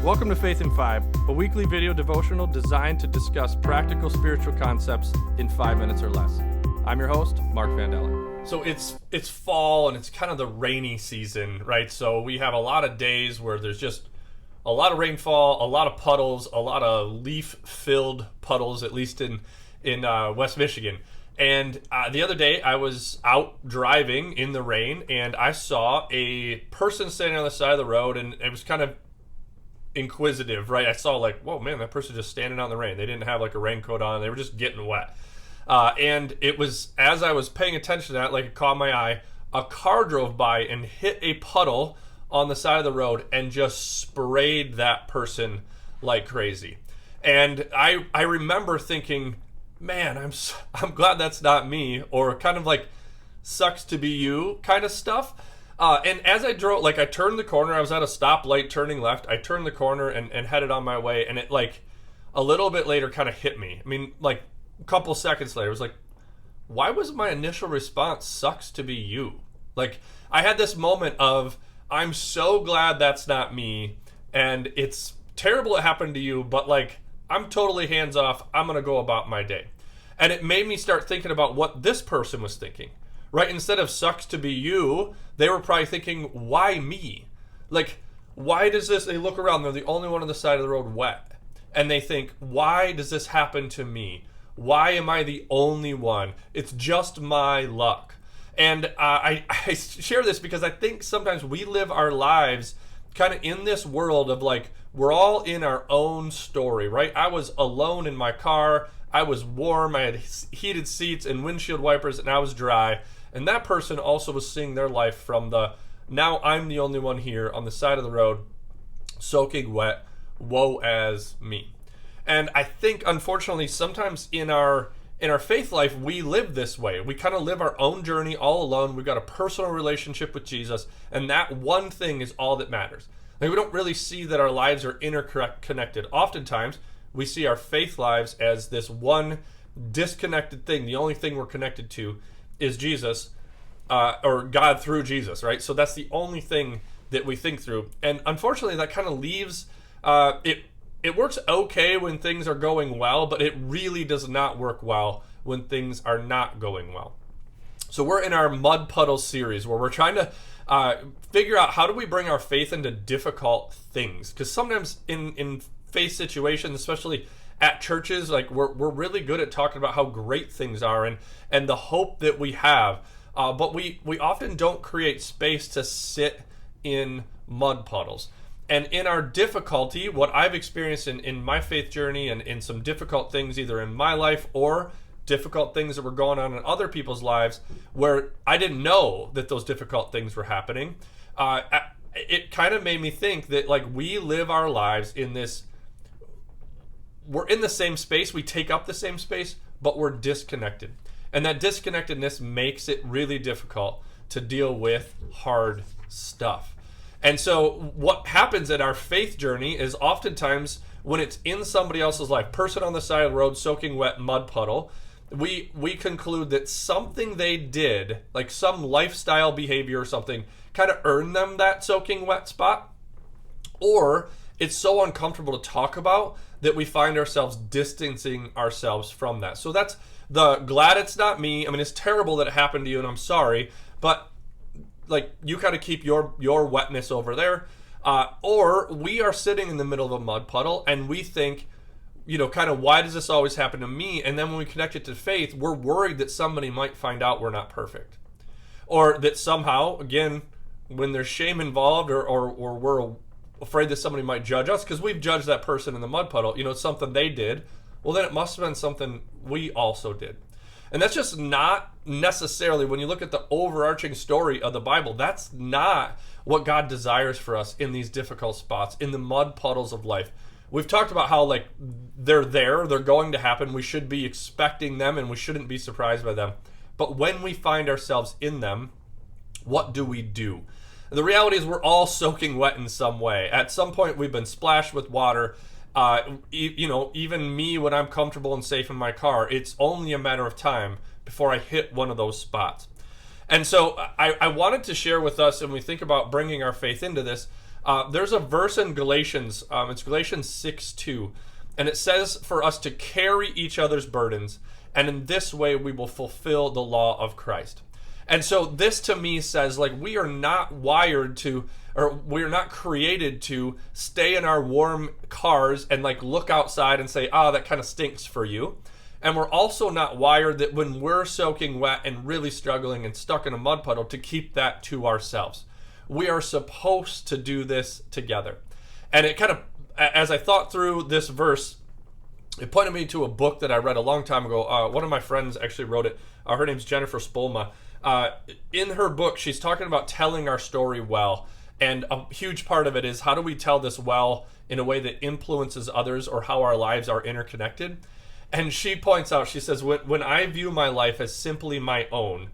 Welcome to Faith in 5, a weekly video devotional designed to discuss practical spiritual concepts in 5 minutes or less. I'm your host, Mark Vandella. So it's fall and it's kind of the rainy season, right? So we have a lot of days where there's just a lot of rainfall, a lot of puddles, a lot of leaf-filled puddles, at least in West Michigan. And the other day I was out driving in the rain and I saw a person standing on the side of the road, and it was kind of inquisitive, right? I saw like, whoa, man, that person just standing out in the rain. They didn't have like a raincoat on. They were just getting wet. And it was, as I was paying attention to that, like it caught my eye, a car drove by and hit a puddle on the side of the road and just sprayed that person like crazy. And I remember thinking, man, I'm glad that's not me, or kind of like sucks to be you kind of stuff. And as I drove, like I turned the corner, I was at a stoplight turning left. I turned the corner and headed on my way. And it like a little bit later kind of hit me. I mean, like a couple seconds later, it was like, why was my initial response sucks to be you? Like I had this moment of, I'm so glad that's not me. And it's terrible it happened to you, but like I'm totally hands off. I'm going to go about my day. And it made me start thinking about what this person was thinking. Right? Instead of sucks to be you, they were probably thinking, why me? Like, why does this, they look around, they're the only one on the side of the road wet. And they think, why does this happen to me? Why am I the only one? It's just my luck. And I share this because I think sometimes we live our lives kind of in this world of like, we're all in our own story, right? I was alone in my car. I was warm. I had heated seats and windshield wipers, and I was dry. And that person also was seeing their life from the, now I'm the only one here on the side of the road, soaking wet, woe as me. And I think, unfortunately, sometimes in our faith life, we live this way. We kind of live our own journey all alone. We've got a personal relationship with Jesus, and that one thing is all that matters. Like, we don't really see that our lives are interconnected. Oftentimes, we see our faith lives as this one disconnected thing. The only thing we're connected to is Jesus, or God through Jesus, right? So that's the only thing that we think through. And unfortunately, that kind of leaves, it works okay when things are going well, but it really does not work well when things are not going well. So we're in our Mud Puddles series where we're trying to figure out how do we bring our faith into difficult things. Because sometimes in faith situations, especially at churches, like we're really good at talking about how great things are and the hope that we have, but we often don't create space to sit in mud puddles. And in our difficulty, what I've experienced in my faith journey and in some difficult things either in my life or difficult things that were going on in other people's lives where I didn't know that those difficult things were happening, it kind of made me think that like we live our lives in this, we're in the same space, we take up the same space, but we're disconnected. And that disconnectedness makes it really difficult to deal with hard stuff. And so what happens in our faith journey is oftentimes when it's in somebody else's life, person on the side of the road, soaking wet, mud puddle, we conclude that something they did, like some lifestyle behavior or something, kind of earned them that soaking wet spot. Or it's so uncomfortable to talk about that we find ourselves distancing ourselves from that. So that's the glad it's not me. I mean, it's terrible that it happened to you and I'm sorry, but like you got to keep your wetness over there. Or we are sitting in the middle of a mud puddle and we think, you know, kind of why does this always happen to me? And then when we connect it to faith, we're worried that somebody might find out we're not perfect. Or that somehow, again, when there's shame involved or we're afraid that somebody might judge us because we've judged that person in the mud puddle, you know, it's something they did, well then it must have been something we also did. And that's just not necessarily, when you look at the overarching story of the Bible, that's not what God desires for us in these difficult spots, in the mud puddles of life. We've talked about how like they're going to happen, we should be expecting them and we shouldn't be surprised by them. But when we find ourselves in them, what do we do? The reality is we're all soaking wet in some way. At some point, we've been splashed with water. You know, even me, when I'm comfortable and safe in my car, it's only a matter of time before I hit one of those spots. And so I wanted to share with us, and we think about bringing our faith into this, There's a verse in Galatians, it's Galatians 6:2, and it says for us to carry each other's burdens, and in this way we will fulfill the law of Christ. And so this to me says, like, we are not wired to, or we are not created to stay in our warm cars and like look outside and say, that kind of stinks for you. And we're also not wired that when we're soaking wet and really struggling and stuck in a mud puddle to keep that to ourselves. We are supposed to do this together. And it kind of, as I thought through this verse, it pointed me to a book that I read a long time ago. One of my friends actually wrote it. Her name's Jennifer Spulma. In her book, she's talking about telling our story well. And a huge part of it is, how do we tell this well in a way that influences others, or how our lives are interconnected? And she points out, she says, when I view my life as simply my own,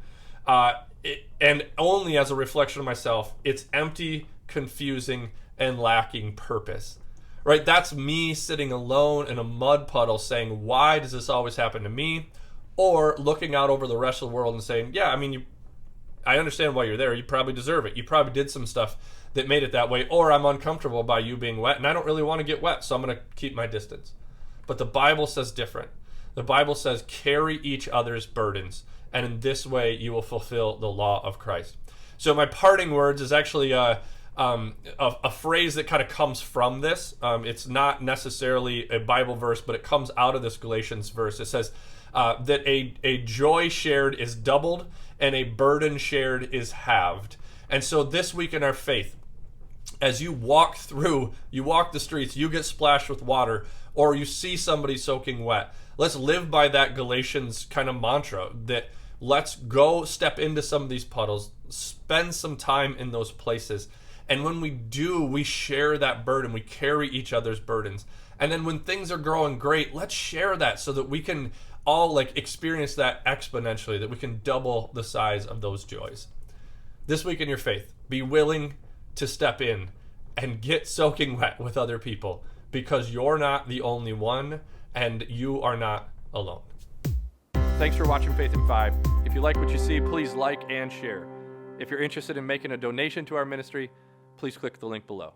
and only as a reflection of myself, it's empty, confusing, and lacking purpose. Right? That's me sitting alone in a mud puddle saying, why does this always happen to me? Or looking out over the rest of the world and saying, yeah, I mean, I understand why you're there. You probably deserve it. You probably did some stuff that made it that way. Or I'm uncomfortable by you being wet, and I don't really want to get wet, so I'm going to keep my distance. But the Bible says different. The Bible says, carry each other's burdens, and in this way you will fulfill the law of Christ. So my parting words is actually a phrase that kind of comes from this. It's not necessarily a Bible verse, but it comes out of this Galatians verse. It says that a joy shared is doubled, and a burden shared is halved. And so this week in our faith, as you walk the streets, you get splashed with water, or you see somebody soaking wet, let's live by that Galatians kind of mantra that let's go step into some of these puddles, spend some time in those places. And when we do, we share that burden. We carry each other's burdens. And then when things are growing great, let's share that so that we can all like experience that exponentially, that we can double the size of those joys. This week in your faith, be willing to step in and get soaking wet with other people, because you're not the only one and you are not alone. Thanks for watching Faith in 5. If you like what you see, please like and share. If you're interested in making a donation to our ministry, please click the link below.